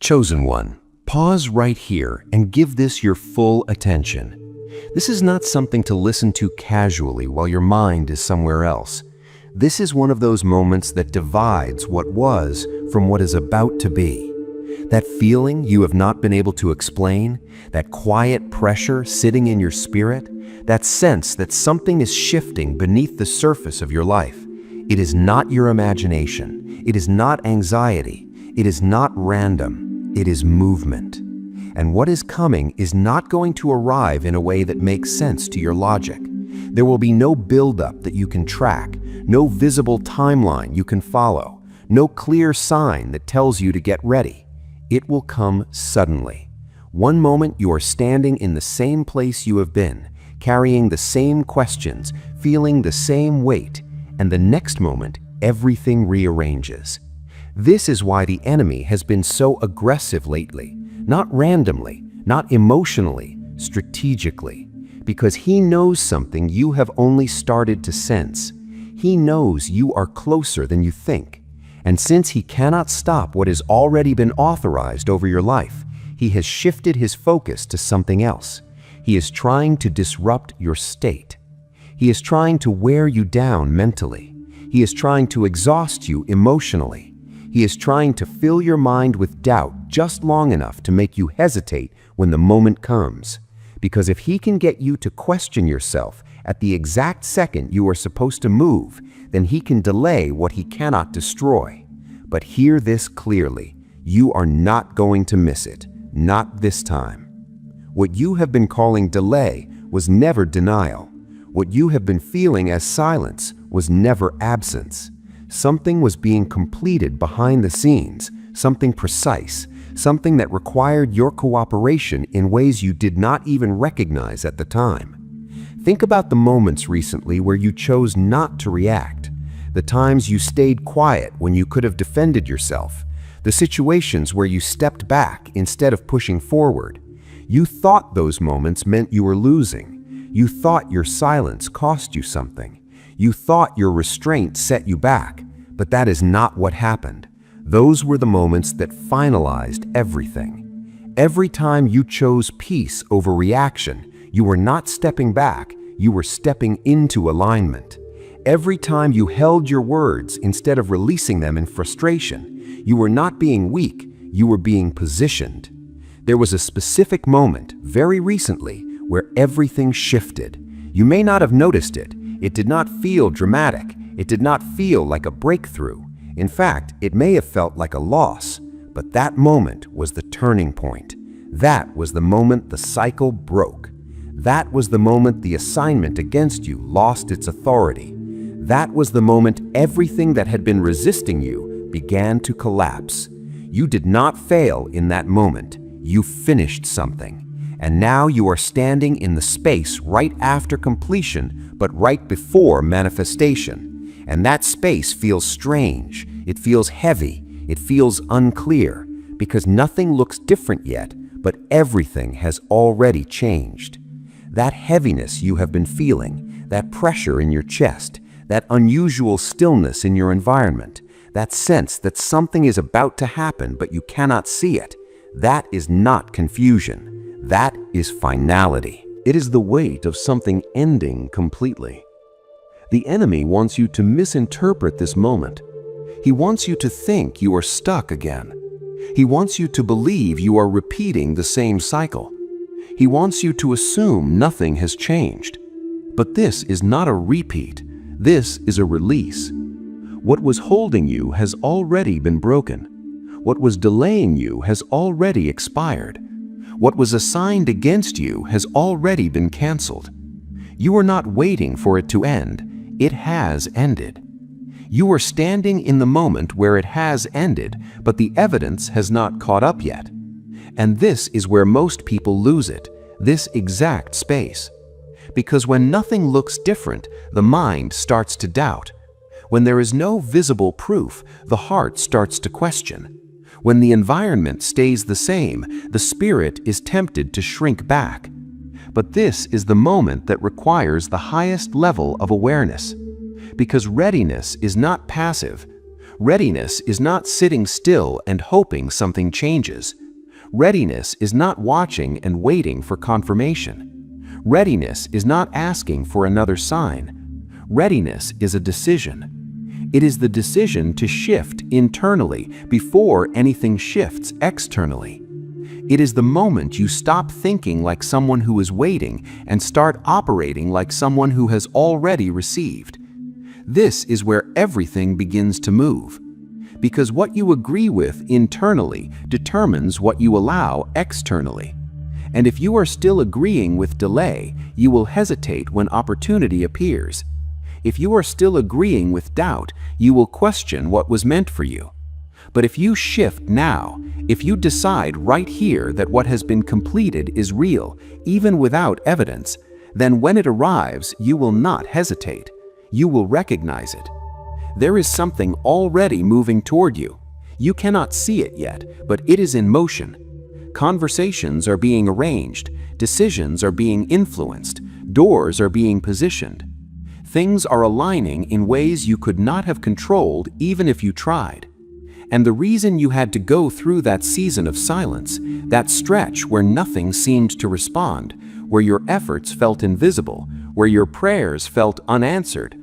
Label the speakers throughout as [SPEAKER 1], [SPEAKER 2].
[SPEAKER 1] Chosen one, pause right here and give this your full attention. This is not something to listen to casually while your mind is somewhere else. This is one of those moments that divides what was from what is about to be. That feeling you have not been able to explain, that quiet pressure sitting in your spirit, that sense that something is shifting beneath the surface of your life. It is not your imagination. It is not anxiety. It is not random. It is movement. And what is coming is not going to arrive in a way that makes sense to your logic. There will be no buildup that you can track, no visible timeline you can follow, no clear sign that tells you to get ready. It will come suddenly. One moment you are standing in the same place you have been, carrying the same questions, feeling the same weight, and the next moment everything rearranges. This is why the enemy has been so aggressive lately, not randomly, not emotionally, strategically, because he knows something you have only started to sense. He knows you are closer than you think. And since he cannot stop what has already been authorized over your life, he has shifted his focus to something else. He is trying to disrupt your state. He is trying to wear you down mentally. He is trying to exhaust you emotionally. He is trying to fill your mind with doubt just long enough to make you hesitate when the moment comes. Because if he can get you to question yourself at the exact second you are supposed to move, then he can delay what he cannot destroy. But hear this clearly, you are not going to miss it, not this time. What you have been calling delay was never denial. What you have been feeling as silence was never absence. Something was being completed behind the scenes, something precise, something that required your cooperation in ways you did not even recognize at the time. Think about the moments recently where you chose not to react, the times you stayed quiet when you could have defended yourself, the situations where you stepped back instead of pushing forward. You thought those moments meant you were losing. You thought your silence cost you something. You thought your restraint set you back, but that is not what happened. Those were the moments that finalized everything. Every time you chose peace over reaction, you were not stepping back, you were stepping into alignment. Every time you held your words instead of releasing them in frustration, you were not being weak, you were being positioned. There was a specific moment, very recently, where everything shifted. You may not have noticed it. It did not feel dramatic. It did not feel like a breakthrough. In fact, it may have felt like a loss. But that moment was the turning point. That was the moment the cycle broke. That was the moment the assignment against you lost its authority. That was the moment everything that had been resisting you began to collapse. You did not fail in that moment. You finished something. And now you are standing in the space right after completion, but right before manifestation. And that space feels strange. It feels heavy. It feels unclear, because nothing looks different yet, but everything has already changed. That heaviness you have been feeling, that pressure in your chest, that unusual stillness in your environment, that sense that something is about to happen but you cannot see it, that is not confusion. That is finality. It is the weight of something ending completely. The enemy wants you to misinterpret this moment. He wants you to think you are stuck again. He wants you to believe you are repeating the same cycle. He wants you to assume nothing has changed. But this is not a repeat. This is a release. What was holding you has already been broken. What was delaying you has already expired. What was assigned against you has already been canceled. You are not waiting for it to end. It has ended. You are standing in the moment where it has ended, but the evidence has not caught up yet. And this is where most people lose it, this exact space. Because when nothing looks different, the mind starts to doubt. When there is no visible proof, the heart starts to question. When the environment stays the same, the spirit is tempted to shrink back. But this is the moment that requires the highest level of awareness. Because readiness is not passive. Readiness is not sitting still and hoping something changes. Readiness is not watching and waiting for confirmation. Readiness is not asking for another sign. Readiness is a decision. It is the decision to shift internally before anything shifts externally. It is the moment you stop thinking like someone who is waiting and start operating like someone who has already received. This is where everything begins to move. Because what you agree with internally determines what you allow externally. And if you are still agreeing with delay, you will hesitate when opportunity appears. If you are still agreeing with doubt, you will question what was meant for you. But if you shift now, if you decide right here that what has been completed is real, even without evidence, then when it arrives, you will not hesitate. You will recognize it. There is something already moving toward you. You cannot see it yet, but it is in motion. Conversations are being arranged, decisions are being influenced, doors are being positioned. Things are aligning in ways you could not have controlled even if you tried. And the reason you had to go through that season of silence, that stretch where nothing seemed to respond, where your efforts felt invisible, where your prayers felt unanswered,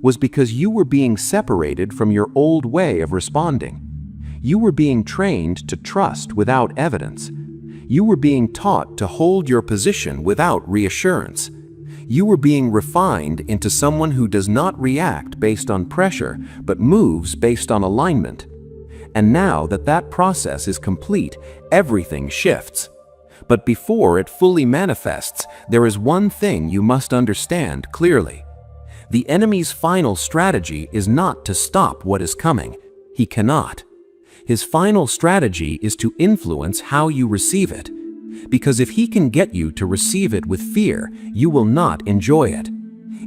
[SPEAKER 1] was because you were being separated from your old way of responding. You were being trained to trust without evidence. You were being taught to hold your position without reassurance. You were being refined into someone who does not react based on pressure, but moves based on alignment. And now that that process is complete, everything shifts. But before it fully manifests, there is one thing you must understand clearly. The enemy's final strategy is not to stop what is coming. He cannot. His final strategy is to influence how you receive it. Because if he can get you to receive it with fear, you will not enjoy it.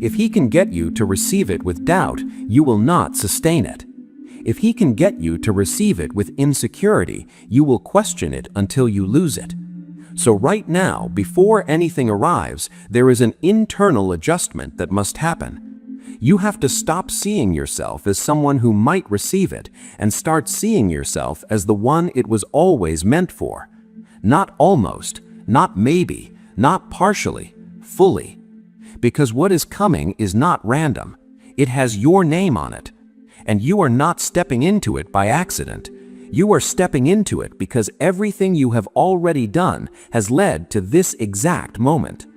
[SPEAKER 1] If he can get you to receive it with doubt, you will not sustain it. If he can get you to receive it with insecurity, you will question it until you lose it. So right now, before anything arrives, there is an internal adjustment that must happen. You have to stop seeing yourself as someone who might receive it and start seeing yourself as the one it was always meant for. Not almost, not maybe, not partially, fully. Because what is coming is not random. It has your name on it. And you are not stepping into it by accident. You are stepping into it because everything you have already done has led to this exact moment.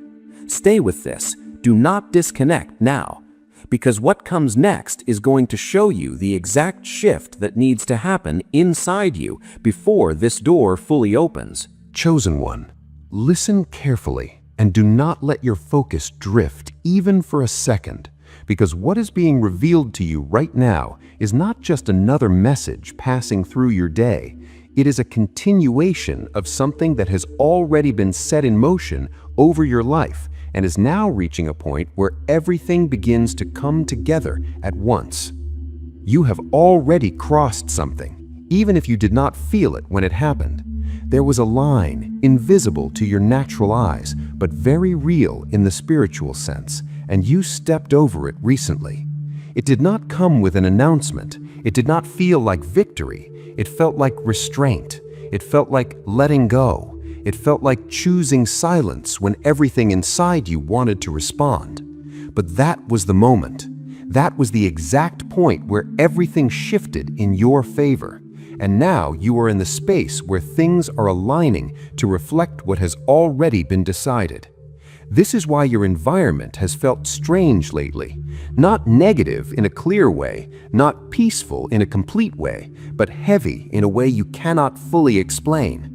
[SPEAKER 1] Stay with this. Do not disconnect now. Because what comes next is going to show you the exact shift that needs to happen inside you before this door fully opens.
[SPEAKER 2] Chosen one, listen carefully and do not let your focus drift even for a second. Because what is being revealed to you right now is not just another message passing through your day. It is a continuation of something that has already been set in motion over your life and is now reaching a point where everything begins to come together at once. You have already crossed something, even if you did not feel it when it happened. There was a line, invisible to your natural eyes, but very real in the spiritual sense, and you stepped over it recently. It did not come with an announcement. It did not feel like victory. It felt like restraint. It felt like letting go. It felt like choosing silence when everything inside you wanted to respond. But that was the moment. That was the exact point where everything shifted in your favor. And now you are in the space where things are aligning to reflect what has already been decided. This is why your environment has felt strange lately. Not negative in a clear way, not peaceful in a complete way, but heavy in a way you cannot fully explain.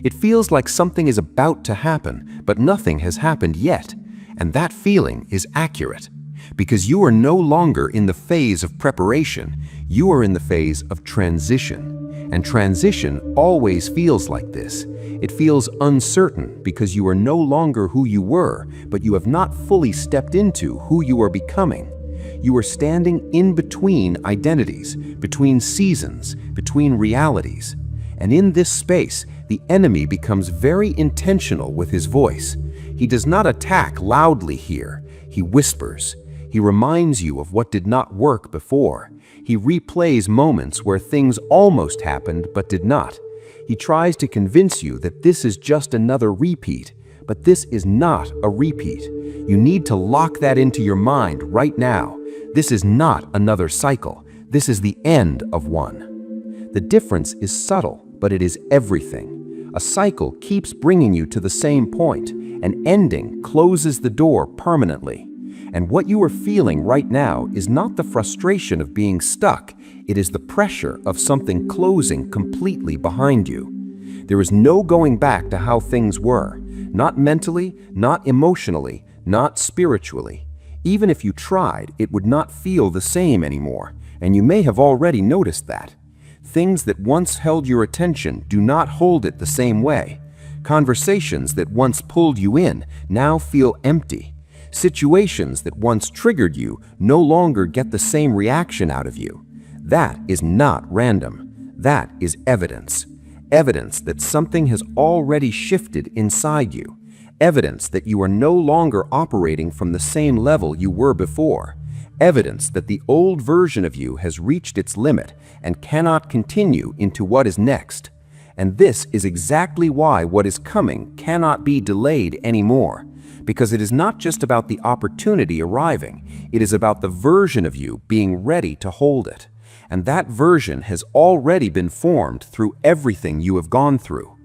[SPEAKER 2] It feels like something is about to happen, but nothing has happened yet. And that feeling is accurate. Because you are no longer in the phase of preparation, you are in the phase of transition. And transition always feels like this. It feels uncertain because you are no longer who you were, but you have not fully stepped into who you are becoming. You are standing in between identities, between seasons, between realities. And in this space, the enemy becomes very intentional with his voice. He does not attack loudly here. He whispers. He reminds you of what did not work before. He replays moments where things almost happened but did not. He tries to convince you that this is just another repeat, but this is not a repeat. You need to lock that into your mind right now. This is not another cycle. This is the end of one. The difference is subtle, but it is everything. A cycle keeps bringing you to the same point. An ending closes the door permanently. And what you are feeling right now is not the frustration of being stuck. It is the pressure of something closing completely behind you. There is no going back to how things were. Not mentally, not emotionally, not spiritually. Even if you tried, it would not feel the same anymore, and you may have already noticed that. Things that once held your attention do not hold it the same way. Conversations that once pulled you in now feel empty. Situations that once triggered you no longer get the same reaction out of you. That is not random. That is evidence. Evidence that something has already shifted inside you. Evidence that you are no longer operating from the same level you were before. Evidence that the old version of you has reached its limit and cannot continue into what is next. And this is exactly why what is coming cannot be delayed anymore. Because it is not just about the opportunity arriving, it is about the version of you being ready to hold it. And that version has already been formed through everything you have gone through.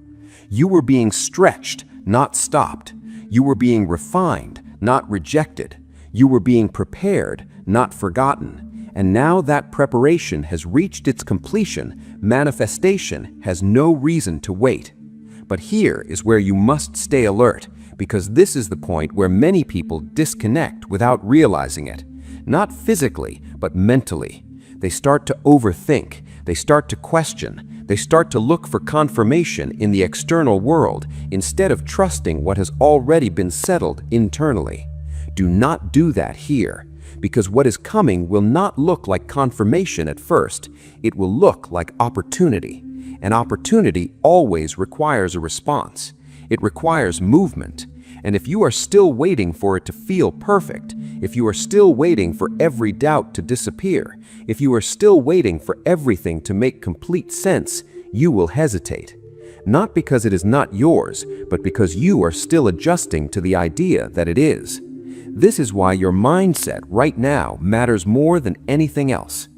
[SPEAKER 2] You were being stretched, not stopped. You were being refined, not rejected. You were being prepared, not forgotten. And now that preparation has reached its completion, manifestation has no reason to wait. But here is where you must stay alert, because this is the point where many people disconnect without realizing it. Not physically, but mentally. They start to overthink. They start to question. They start to look for confirmation in the external world instead of trusting what has already been settled internally. Do not do that here, because what is coming will not look like confirmation at first. It will look like opportunity. And opportunity always requires a response. It requires movement. And if you are still waiting for it to feel perfect, if you are still waiting for every doubt to disappear, if you are still waiting for everything to make complete sense, you will hesitate. Not because it is not yours, but because you are still adjusting to the idea that it is. This is why your mindset right now matters more than anything else.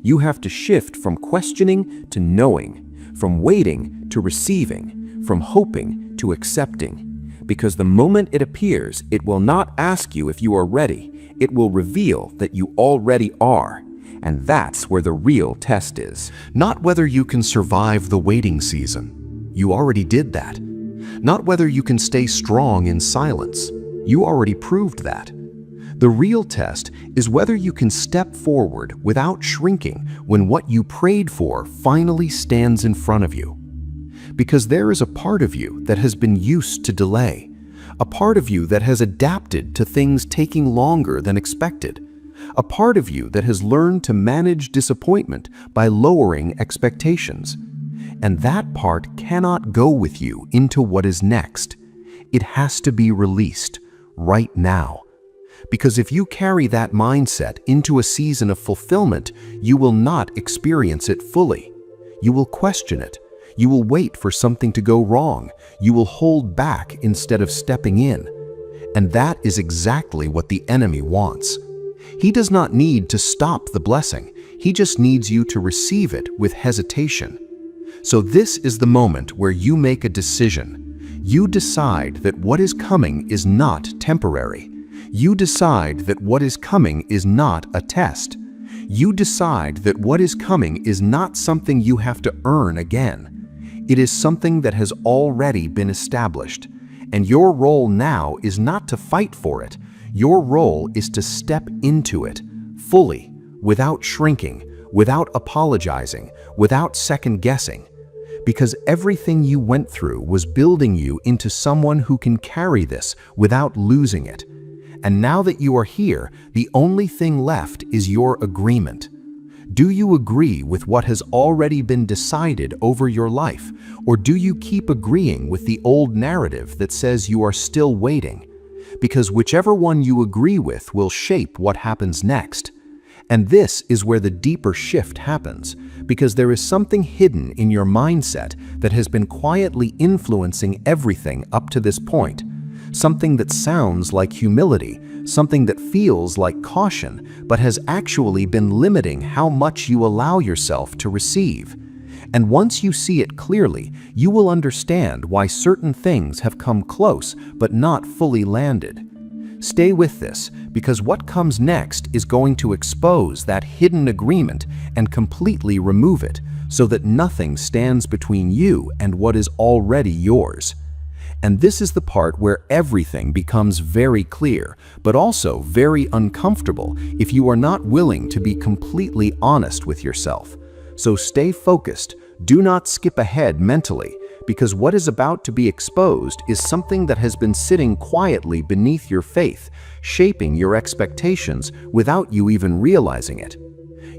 [SPEAKER 2] You have to shift from questioning to knowing, from waiting to receiving, from hoping to accepting. Because the moment it appears, it will not ask you if you are ready. It will reveal that you already are. And that's where the real test is.
[SPEAKER 1] Not whether you can survive the waiting season. You already did that. Not whether you can stay strong in silence. You already proved that. The real test is whether you can step forward without shrinking when what you prayed for finally stands in front of you. Because there is a part of you that has been used to delay, a part of you that has adapted to things taking longer than expected, a part of you that has learned to manage disappointment by lowering expectations. And that part cannot go with you into what is next. It has to be released right now. Because if you carry that mindset into a season of fulfillment, you will not experience it fully. You will question it. You will wait for something to go wrong. You will hold back instead of stepping in. And that is exactly what the enemy wants. He does not need to stop the blessing. He just needs you to receive it with hesitation. So this is the moment where you make a decision. You decide that what is coming is not temporary. You decide that what is coming is not a test. You decide that what is coming is not something you have to earn again. It is something that has already been established. And your role now is not to fight for it. Your role is to step into it fully, without shrinking, without apologizing, without second-guessing. Because everything you went through was building you into someone who can carry this without losing it. And now that you are here, the only thing left is your agreement. Do you agree with what has already been decided over your life, or do you keep agreeing with the old narrative that says you are still waiting? Because whichever one you agree with will shape what happens next.
[SPEAKER 2] And this is where the deeper shift happens, because there is something hidden in your mindset that has been quietly influencing everything up to this point. Something that sounds like humility, something that feels like caution, but has actually been limiting how much you allow yourself to receive. And once you see it clearly, you will understand why certain things have come close but not fully landed. Stay with this, because what comes next is going to expose that hidden agreement and completely remove it, so that nothing stands between you and what is already yours. And this is the part where everything becomes very clear, but also very uncomfortable if you are not willing to be completely honest with yourself. So stay focused, do not skip ahead mentally, because what is about to be exposed is something that has been sitting quietly beneath your faith, shaping your expectations without you even realizing it.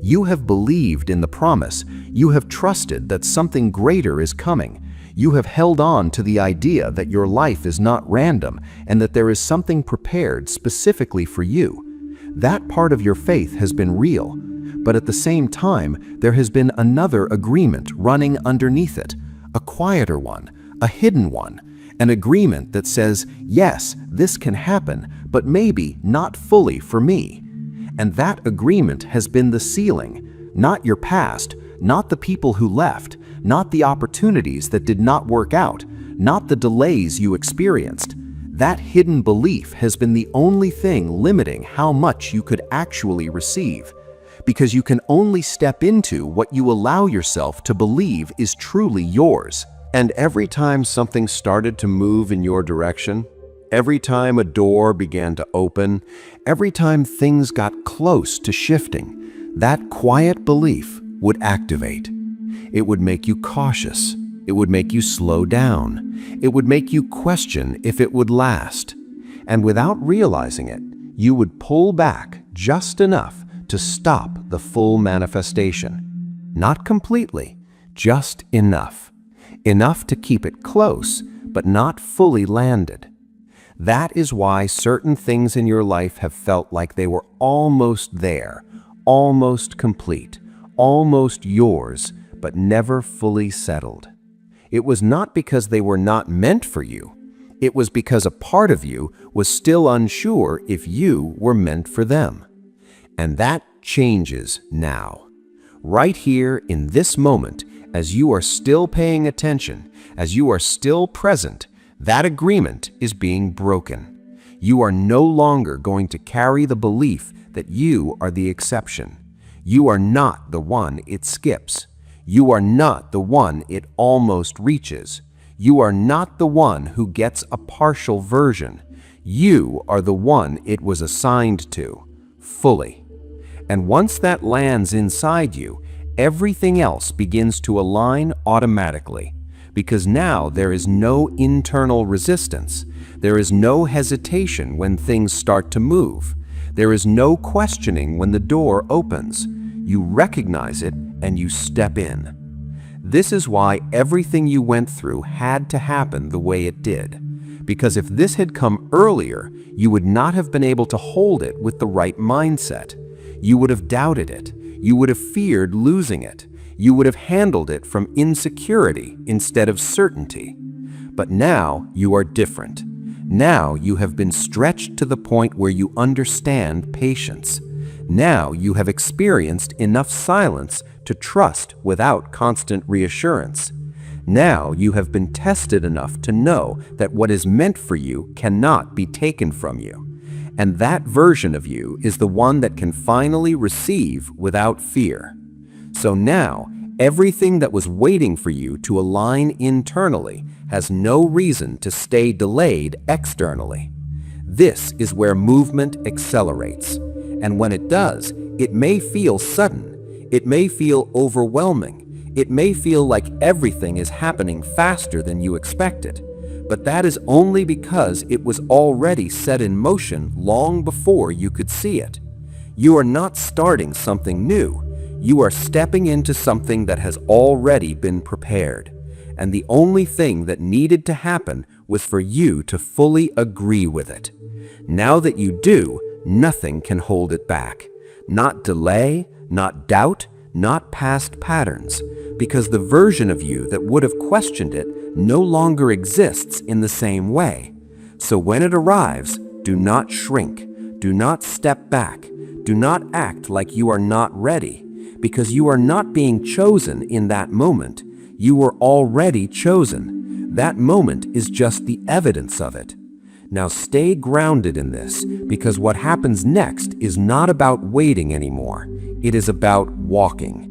[SPEAKER 2] You have believed in the promise, you have trusted that something greater is coming. You have held on to the idea that your life is not random and that there is something prepared specifically for you. That part of your faith has been real, but at the same time, there has been another agreement running underneath it, a quieter one, a hidden one, an agreement that says, yes, this can happen, but maybe not fully for me. And that agreement has been the ceiling, not your past, not the people who left, not the opportunities that did not work out, not the delays you experienced. That hidden belief has been the only thing limiting how much you could actually receive, because you can only step into what you allow yourself to believe is truly yours. And every time something started to move in your direction, every time a door began to open, every time things got close to shifting, that quiet belief would activate. It would make you cautious. It would make you slow down. It would make you question if it would last. And without realizing it, you would pull back just enough to stop the full manifestation. Not completely, just enough. Enough to keep it close, but not fully landed. That is why certain things in your life have felt like they were almost there, almost complete, almost yours, but never fully settled. It was not because they were not meant for you. It was because a part of you was still unsure if you were meant for them. And that changes now. Right here in this moment, as you are still paying attention, as you are still present, that agreement is being broken. You are no longer going to carry the belief that you are the exception. You are not the one it skips. You are not the one it almost reaches. You are not the one who gets a partial version. You are the one it was assigned to, fully. And once that lands inside you, everything else begins to align automatically, because now there is no internal resistance. There is no hesitation when things start to move. There is no questioning when the door opens. You recognize it and you step in. This is why everything you went through had to happen the way it did. Because if this had come earlier, you would not have been able to hold it with the right mindset. You would have doubted it. You would have feared losing it. You would have handled it from insecurity instead of certainty. But now you are different. Now you have been stretched to the point where you understand patience. Now you have experienced enough silence to trust without constant reassurance. Now you have been tested enough to know that what is meant for you cannot be taken from you. And that version of you is the one that can finally receive without fear. So now, everything that was waiting for you to align internally has no reason to stay delayed externally. This is where movement accelerates. And when it does, it may feel sudden. It may feel overwhelming. It may feel like everything is happening faster than you expected. But that is only because it was already set in motion long before you could see it. You are not starting something new. You are stepping into something that has already been prepared. And the only thing that needed to happen was for you to fully agree with it. Now that you do, nothing can hold it back.
[SPEAKER 1] not delay, not doubt, not past patterns, because the version of you that would have questioned it no longer exists in the same way. So when it arrives, do not shrink, do not step back, do not act like you are not ready, because you are not being chosen in that moment. You were already chosen. That moment is just the evidence of it. Now stay grounded in this, because what happens next is not about waiting anymore. It is about walking.